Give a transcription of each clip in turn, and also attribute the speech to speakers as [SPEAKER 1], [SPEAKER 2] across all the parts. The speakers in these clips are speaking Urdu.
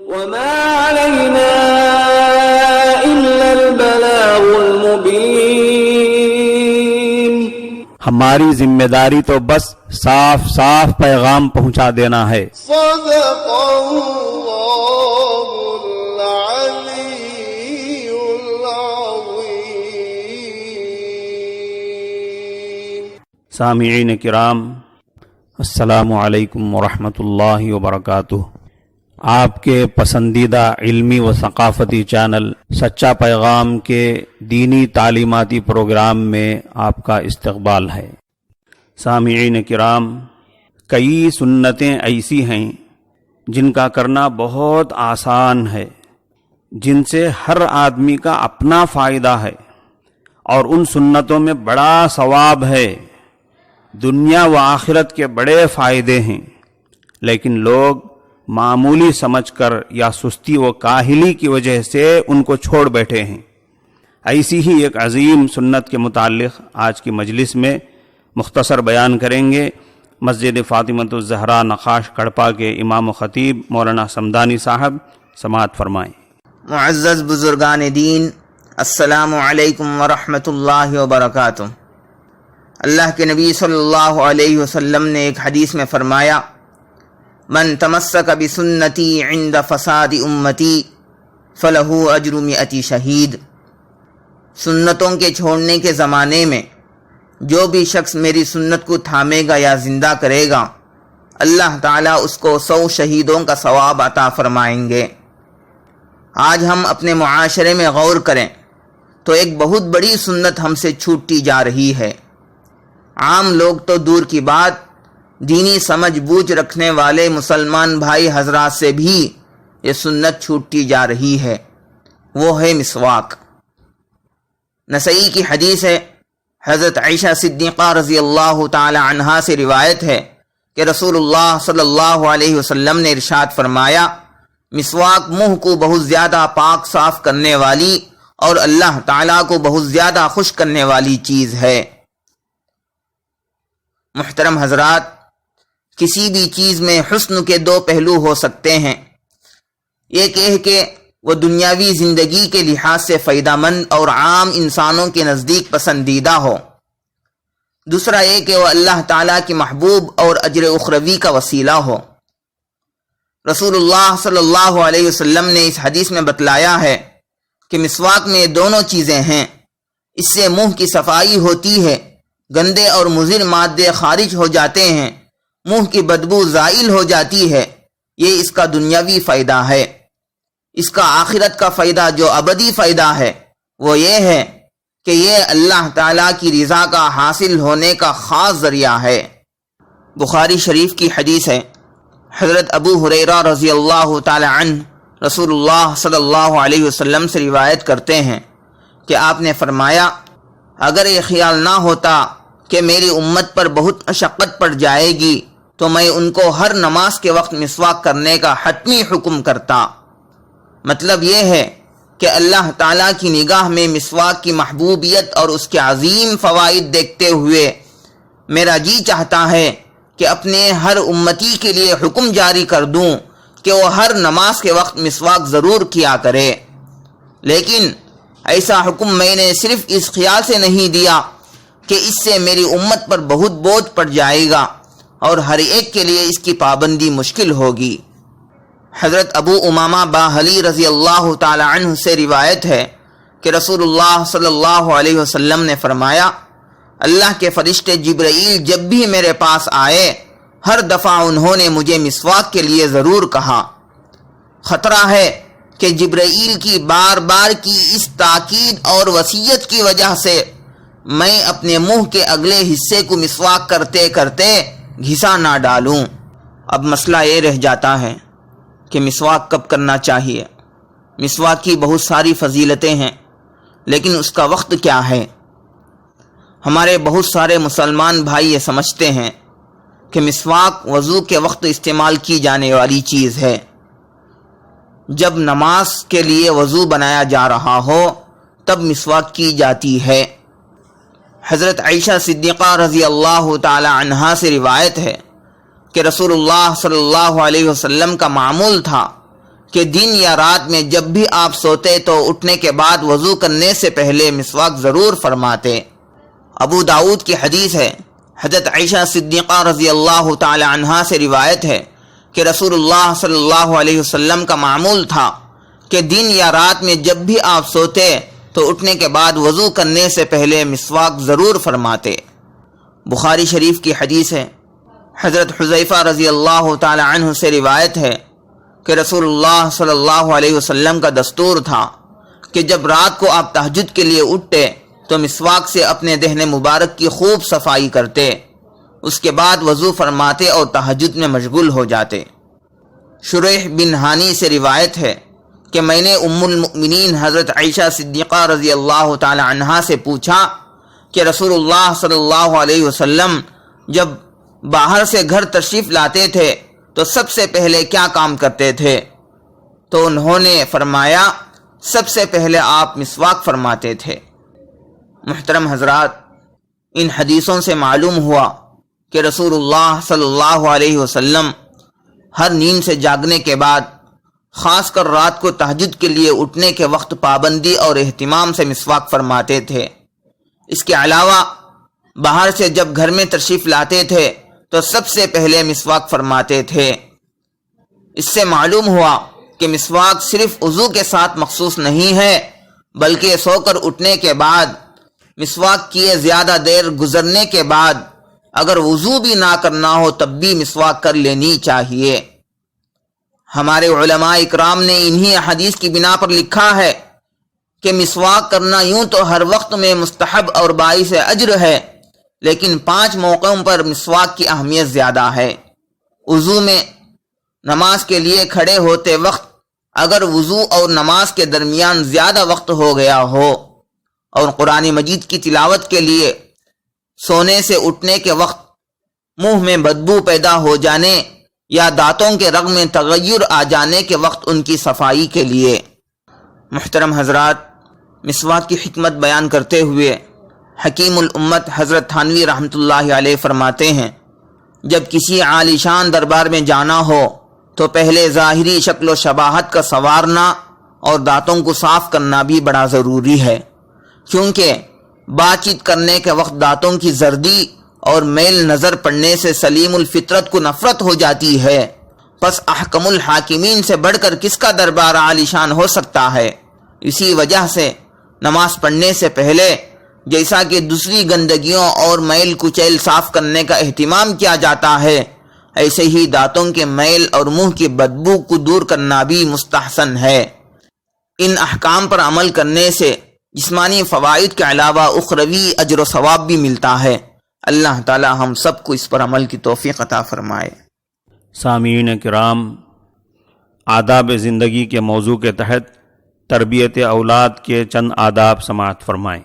[SPEAKER 1] وما علينا إلا البلاغ المبين،
[SPEAKER 2] ہماری ذمہ داری تو بس صاف صاف پیغام پہنچا دینا ہے۔
[SPEAKER 3] صدق اللہ العلی العظیم۔
[SPEAKER 2] سامعین کرام، السلام علیکم ورحمۃ اللہ وبرکاتہ۔ آپ کے پسندیدہ علمی و ثقافتی چینل سچا پیغام کے دینی تعلیماتی پروگرام میں آپ کا استقبال ہے۔ سامعین کرام، کئی سنتیں ایسی ہیں جن کا کرنا بہت آسان ہے، جن سے ہر آدمی کا اپنا فائدہ ہے، اور ان سنتوں میں بڑا ثواب ہے، دنیا و آخرت کے بڑے فائدے ہیں، لیکن لوگ معمولی سمجھ کر یا سستی و کاہلی کی وجہ سے ان کو چھوڑ بیٹھے ہیں۔ ایسی ہی ایک عظیم سنت کے متعلق آج کی مجلس میں مختصر بیان کریں گے مسجد فاطمۃ الزہرا نخاش کڑپا کے امام و خطیب مولانا صمدانی صاحب۔ سماعت فرمائیں۔
[SPEAKER 4] معزز بزرگان دین، السلام علیکم ورحمۃ اللہ وبرکاتہ۔ اللہ کے نبی صلی اللہ علیہ وسلم نے ایک حدیث میں فرمایا، من تمسک بسنتی عند فساد امتی فلہ اجر 100 شہید۔ سنتوں کے چھوڑنے کے زمانے میں جو بھی شخص میری سنت کو تھامے گا یا زندہ کرے گا، اللہ تعالیٰ اس کو 100 شہیدوں کا ثواب عطا فرمائیں گے۔ آج ہم اپنے معاشرے میں غور کریں تو ایک بہت بڑی سنت ہم سے چھوٹتی جا رہی ہے۔ عام لوگ تو دور کی بات، دینی سمجھ بوجھ رکھنے والے مسلمان بھائی حضرات سے بھی یہ سنت چھوٹتی جا رہی ہے، وہ ہے مسواک۔ نسائی کی حدیث ہے، حضرت عائشہ صدیقہ رضی اللہ تعالی عنہا سے روایت ہے کہ رسول اللہ صلی اللہ علیہ وسلم نے ارشاد فرمایا، مسواک منہ کو بہت زیادہ پاک صاف کرنے والی اور اللہ تعالیٰ کو بہت زیادہ خوش کرنے والی چیز ہے۔ محترم حضرات، کسی بھی چیز میں حسن کے 2 پہلو ہو سکتے ہیں، ایک یہ کہ وہ دنیاوی زندگی کے لحاظ سے فائدہ مند اور عام انسانوں کے نزدیک پسندیدہ ہو، دوسرا یہ کہ وہ اللہ تعالیٰ کی محبوب اور اجر اخروی کا وسیلہ ہو۔ رسول اللہ صلی اللہ علیہ وسلم نے اس حدیث میں بتلایا ہے کہ مسواک میں یہ دونوں چیزیں ہیں۔ اس سے منہ کی صفائی ہوتی ہے، گندے اور مضر مادے خارج ہو جاتے ہیں، منہ کی بدبو زائل ہو جاتی ہے۔ یہ اس کا دنیاوی فائدہ ہے۔ اس کا آخرت کا فائدہ جو ابدی فائدہ ہے وہ یہ ہے کہ یہ اللہ تعالیٰ کی رضا کا حاصل ہونے کا خاص ذریعہ ہے۔ بخاری شریف کی حدیث ہے، حضرت ابو ہریرہ رضی اللہ تعالی عنہ رسول اللہ صلی اللہ علیہ وسلم سے روایت کرتے ہیں کہ آپ نے فرمایا، اگر یہ خیال نہ ہوتا کہ میری امت پر بہت مشقت پڑ جائے گی تو میں ان کو ہر نماز کے وقت مسواک کرنے کا حتمی حکم کرتا۔ مطلب یہ ہے کہ اللہ تعالیٰ کی نگاہ میں مسواک کی محبوبیت اور اس کے عظیم فوائد دیکھتے ہوئے میرا جی چاہتا ہے کہ اپنے ہر امتی کے لیے حکم جاری کر دوں کہ وہ ہر نماز کے وقت مسواک ضرور کیا کرے، لیکن ایسا حکم میں نے صرف اس خیال سے نہیں دیا کہ اس سے میری امت پر بہت بوجھ پڑ جائے گا اور ہر ایک کے لیے اس کی پابندی مشکل ہوگی۔ حضرت ابو امامہ باہلی رضی اللہ تعالی عنہ سے روایت ہے کہ رسول اللہ صلی اللہ علیہ وسلم نے فرمایا، اللہ کے فرشتے جبرائیل جب بھی میرے پاس آئے ہر دفعہ انہوں نے مجھے مسواک کے لیے ضرور کہا۔ خطرہ ہے کہ جبرائیل کی بار بار کی اس تاکید اور وصیت کی وجہ سے میں اپنے منہ کے اگلے حصے کو مسواک کرتے کرتے گھسا نہ ڈالوں۔ اب مسئلہ یہ رہ جاتا ہے کہ مسواک کب کرنا چاہیے۔ مسواک کی بہت ساری فضیلتیں ہیں، لیکن اس کا وقت کیا ہے؟ ہمارے بہت سارے مسلمان بھائی یہ سمجھتے ہیں کہ مسواک وضو کے وقت استعمال کی جانے والی چیز ہے۔ جب نماز کے لیے وضو بنایا جا رہا ہو تب مسواک کی جاتی ہے۔ حضرت عائشہ صدیقہ رضی اللہ تعالی عنہا سے روایت ہے کہ رسول اللہ صلی اللہ علیہ وسلم کا معمول تھا کہ دن یا رات میں جب بھی آپ سوتے تو اٹھنے کے بعد وضو کرنے سے پہلے مسواک ضرور فرماتے۔ ابو داؤد کی حدیث ہے، حضرت عائشہ صدیقہ رضی اللہ تعالی عنہا سے روایت ہے کہ رسول اللہ صلی اللہ علیہ وسلم کا معمول تھا کہ دن یا رات میں جب بھی آپ سوتے تو اٹھنے کے بعد وضو کرنے سے پہلے مسواک ضرور فرماتے۔ بخاری شریف کی حدیث ہے، حضرت حذیفہ رضی اللہ تعالی عنہ سے روایت ہے کہ رسول اللہ صلی اللہ علیہ وسلم کا دستور تھا کہ جب رات کو آپ تہجد کے لیے اٹھتے تو مسواک سے اپنے دہن مبارک کی خوب صفائی کرتے، اس کے بعد وضو فرماتے اور تہجد میں مشغول ہو جاتے۔ شریح بن ہانی سے روایت ہے کہ میں نے ام المؤمنین حضرت عائشہ صدیقہ رضی اللہ تعالی عنہا سے پوچھا کہ رسول اللہ صلی اللہ علیہ وسلم جب باہر سے گھر تشریف لاتے تھے تو سب سے پہلے کیا کام کرتے تھے؟ تو انہوں نے فرمایا سب سے پہلے آپ مسواک فرماتے تھے۔ محترم حضرات، ان حدیثوں سے معلوم ہوا کہ رسول اللہ صلی اللہ علیہ وسلم ہر نیند سے جاگنے کے بعد، خاص کر رات کو تہجد کے لیے اٹھنے کے وقت پابندی اور اہتمام سے مسواک فرماتے تھے۔ اس کے علاوہ باہر سے جب گھر میں تشریف لاتے تھے تو سب سے پہلے مسواک فرماتے تھے۔ اس سے معلوم ہوا کہ مسواک صرف وضو کے ساتھ مخصوص نہیں ہے، بلکہ سو کر اٹھنے کے بعد، مسواک کیے زیادہ دیر گزرنے کے بعد، اگر وضو بھی نہ کرنا ہو تب بھی مسواک کر لینی چاہیے۔ ہمارے علماء اکرام نے انہی احادیث کی بنا پر لکھا ہے کہ مسواک کرنا یوں تو ہر وقت میں مستحب اور باعث اجر ہے، لیکن 5 موقعوں پر مسواک کی اہمیت زیادہ ہے۔ وضو میں نماز کے لیے کھڑے ہوتے وقت اگر وضو اور نماز کے درمیان زیادہ وقت ہو گیا ہو، اور قرآن مجید کی تلاوت کے لیے سونے سے اٹھنے کے وقت منہ میں بدبو پیدا ہو جانے یا دانتوں کے رگ میں تغیر آ جانے کے وقت ان کی صفائی کے لیے۔ محترم حضرات، مسواک کی حکمت بیان کرتے ہوئے حکیم الامت حضرت تھانوی رحمۃ اللہ علیہ فرماتے ہیں، جب کسی عالی شان دربار میں جانا ہو تو پہلے ظاہری شکل و شباہت کا سنوارنا اور دانتوں کو صاف کرنا بھی بڑا ضروری ہے، کیونکہ بات چیت کرنے کے وقت دانتوں کی زردی اور میل نظر پڑنے سے سلیم الفطرت کو نفرت ہو جاتی ہے۔ پس احکم الحاکمین سے بڑھ کر کس کا دربار عالی شان ہو سکتا ہے؟ اسی وجہ سے نماز پڑھنے سے پہلے جیسا کہ دوسری گندگیوں اور میل کچیل صاف کرنے کا اہتمام کیا جاتا ہے، ایسے ہی دانتوں کے میل اور منہ کی بدبو کو دور کرنا بھی مستحسن ہے۔ ان احکام پر عمل کرنے سے جسمانی فوائد کے علاوہ اخروی اجر و ثواب بھی ملتا ہے۔ اللہ تعالی ہم سب کو اس پر عمل کی توفیق عطا فرمائے۔
[SPEAKER 2] سامعین کرام، آداب زندگی کے موضوع کے تحت تربیت اولاد کے چند آداب سماعت فرمائیں۔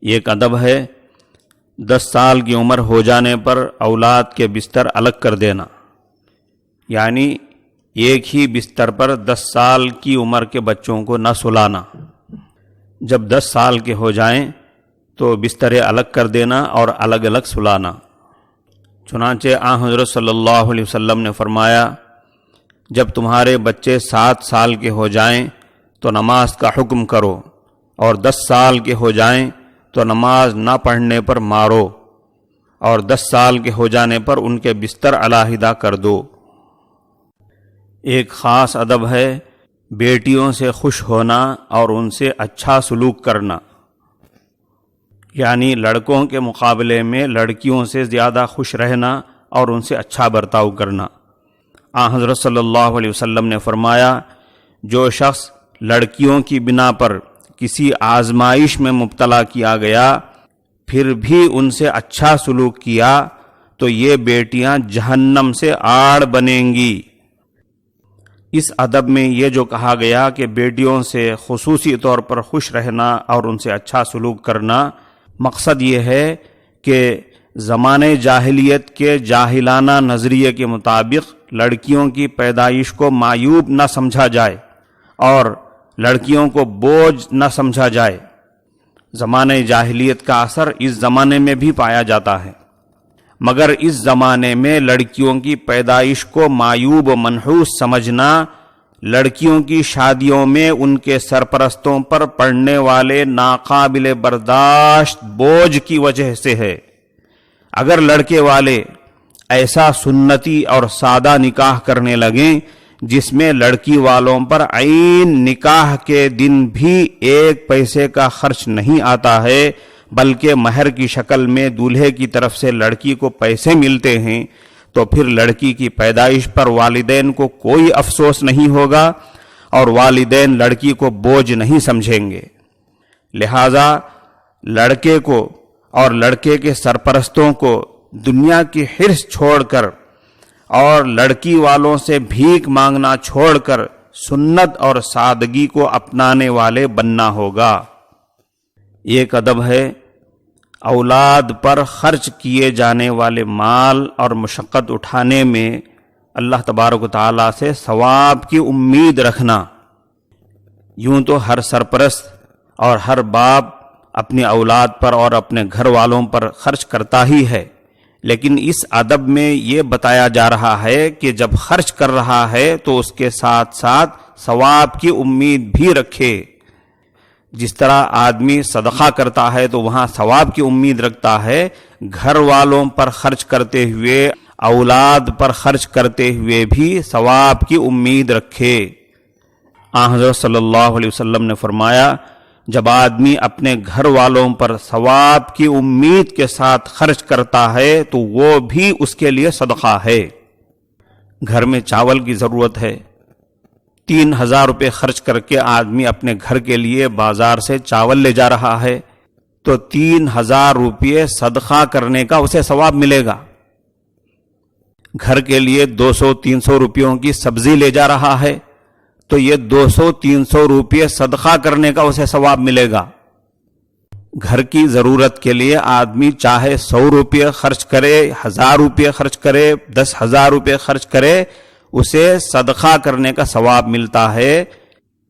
[SPEAKER 2] ایک ادب ہے 10 سال کی عمر ہو جانے پر اولاد کے بستر الگ کر دینا، یعنی ایک ہی بستر پر 10 سال کی عمر کے بچوں کو نہ سلانا۔ جب 10 سال کے ہو جائیں تو بستریں الگ کر دینا اور الگ الگ سلانا۔ چنانچہ آن حضرت صلی اللہ علیہ وسلم نے فرمایا، جب تمہارے بچے 7 سال کے ہو جائیں تو نماز کا حکم کرو، اور 10 سال کے ہو جائیں تو نماز نہ پڑھنے پر مارو، اور 10 سال کے ہو جانے پر ان کے بستر علیحدہ کر دو۔ ایک خاص ادب ہے بیٹیوں سے خوش ہونا اور ان سے اچھا سلوک کرنا، یعنی لڑکوں کے مقابلے میں لڑکیوں سے زیادہ خوش رہنا اور ان سے اچھا برتاؤ کرنا۔ آن حضرت صلی اللہ علیہ وسلم نے فرمایا، جو شخص لڑکیوں کی بنا پر کسی آزمائش میں مبتلا کیا گیا پھر بھی ان سے اچھا سلوک کیا تو یہ بیٹیاں جہنم سے آڑ بنیں گی۔ اس ادب میں یہ جو کہا گیا کہ بیٹیوں سے خصوصی طور پر خوش رہنا اور ان سے اچھا سلوک کرنا، مقصد یہ ہے کہ زمانے جاہلیت کے جاہلانہ نظریے کے مطابق لڑکیوں کی پیدائش کو معیوب نہ سمجھا جائے اور لڑکیوں کو بوجھ نہ سمجھا جائے۔ زمانے جاہلیت کا اثر اس زمانے میں بھی پایا جاتا ہے، مگر اس زمانے میں لڑکیوں کی پیدائش کو معیوب و منحوس سمجھنا لڑکیوں کی شادیوں میں ان کے سرپرستوں پر پڑنے والے ناقابل برداشت بوجھ کی وجہ سے ہے۔ اگر لڑکے والے ایسا سنتی اور سادہ نکاح کرنے لگیں جس میں لڑکی والوں پر عین نکاح کے دن بھی 1 پیسے کا خرچ نہیں آتا ہے، بلکہ مہر کی شکل میں دولہے کی طرف سے لڑکی کو پیسے ملتے ہیں، تو پھر لڑکی کی پیدائش پر والدین کو کوئی افسوس نہیں ہوگا اور والدین لڑکی کو بوجھ نہیں سمجھیں گے۔ لہذا لڑکے کو اور لڑکے کے سرپرستوں کو دنیا کی حرص چھوڑ کر اور لڑکی والوں سے بھیک مانگنا چھوڑ کر سنت اور سادگی کو اپنانے والے بننا ہوگا۔ ایک ادب ہے اولاد پر خرچ کیے جانے والے مال اور مشقت اٹھانے میں اللہ تبارک و تعالیٰ سے ثواب کی امید رکھنا۔ یوں تو ہر سرپرست اور ہر باپ اپنی اولاد پر اور اپنے گھر والوں پر خرچ کرتا ہی ہے، لیکن اس ادب میں یہ بتایا جا رہا ہے کہ جب خرچ کر رہا ہے تو اس کے ساتھ ساتھ ثواب کی امید بھی رکھے۔ جس طرح آدمی صدقہ کرتا ہے تو وہاں ثواب کی امید رکھتا ہے، گھر والوں پر خرچ کرتے ہوئے، اولاد پر خرچ کرتے ہوئے بھی ثواب کی امید رکھے۔ آن حضرت صلی اللہ علیہ وسلم نے فرمایا، جب آدمی اپنے گھر والوں پر ثواب کی امید کے ساتھ خرچ کرتا ہے تو وہ بھی اس کے لیے صدقہ ہے۔ گھر میں چاول کی ضرورت ہے، 3000 روپے خرچ کر کے آدمی اپنے گھر کے لیے بازار سے چاول لے جا رہا ہے تو 3000 روپے صدقہ کرنے کا اسے ثواب ملے گا۔ گھر کے لیے 200-300 روپیوں کی سبزی لے جا رہا ہے تو یہ 200-300 روپے صدقہ کرنے کا اسے ثواب ملے گا۔ گھر کی ضرورت کے لیے آدمی چاہے 100 روپے خرچ کرے، 1000 روپے خرچ کرے، 10,000 روپے خرچ کرے، اسے صدقہ کرنے کا ثواب ملتا ہے۔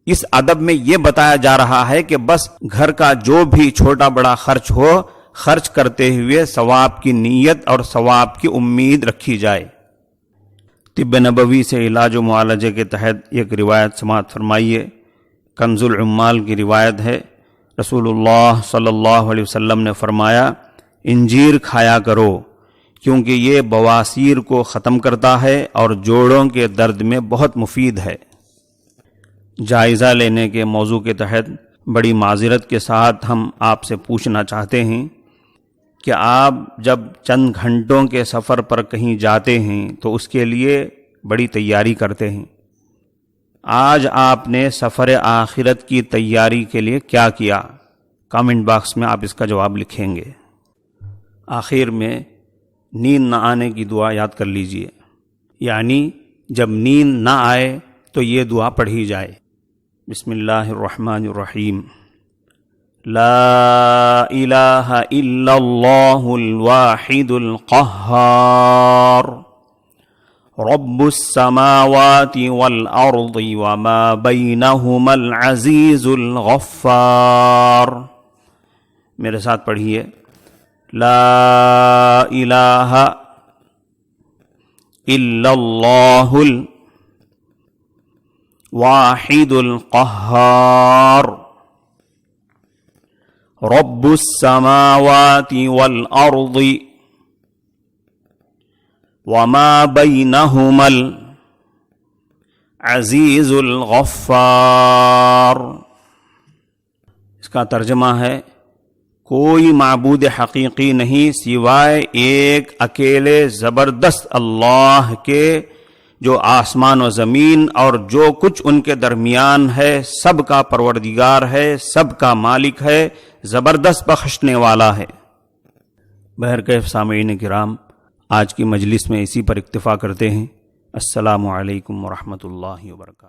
[SPEAKER 2] اس ادب میں یہ بتایا جا رہا ہے کہ بس گھر کا جو بھی چھوٹا بڑا خرچ ہو، خرچ کرتے ہوئے ثواب کی نیت اور ثواب کی امید رکھی جائے۔ طب نبوی سے علاج و معالجے کے تحت ایک روایت سماعت فرمائیے۔ کنز العمال کی روایت ہے، رسول اللہ صلی اللہ علیہ وسلم نے فرمایا، انجیر کھایا کرو کیونکہ یہ بواسیر کو ختم کرتا ہے اور جوڑوں کے درد میں بہت مفید ہے۔ جائزہ لینے کے موضوع کے تحت بڑی معذرت کے ساتھ ہم آپ سے پوچھنا چاہتے ہیں کہ آپ جب چند گھنٹوں کے سفر پر کہیں جاتے ہیں تو اس کے لیے بڑی تیاری کرتے ہیں۔ آج آپ نے سفر آخرت کی تیاری کے لیے کیا کیا؟ کامنٹ باکس میں آپ اس کا جواب لکھیں گے۔ آخر میں نیند نہ آنے کی دعا یاد کر لیجئے، یعنی جب نیند نہ آئے تو یہ دعا پڑھی جائے۔ بسم اللہ الرحمن الرحیم، لا الہ الا اللہ الواحد القہار، رب السماوات والارض وما بینہما العزیز الغفار۔ میرے ساتھ پڑھیے، لا الہ الا اللہ الواحد القہار، رب السماوات والارض وما بینہما العزیز الغفار۔ اس کا ترجمہ ہے، کوئی معبود حقیقی نہیں سوائے ایک اکیلے زبردست اللہ کے، جو آسمان و زمین اور جو کچھ ان کے درمیان ہے سب کا پروردگار ہے، سب کا مالک ہے، زبردست بخشنے والا ہے۔ بہرکیف سامعین کرام، آج کی مجلس میں اسی پر اکتفا کرتے ہیں۔ السلام علیکم ورحمۃ اللہ وبرکاتہ۔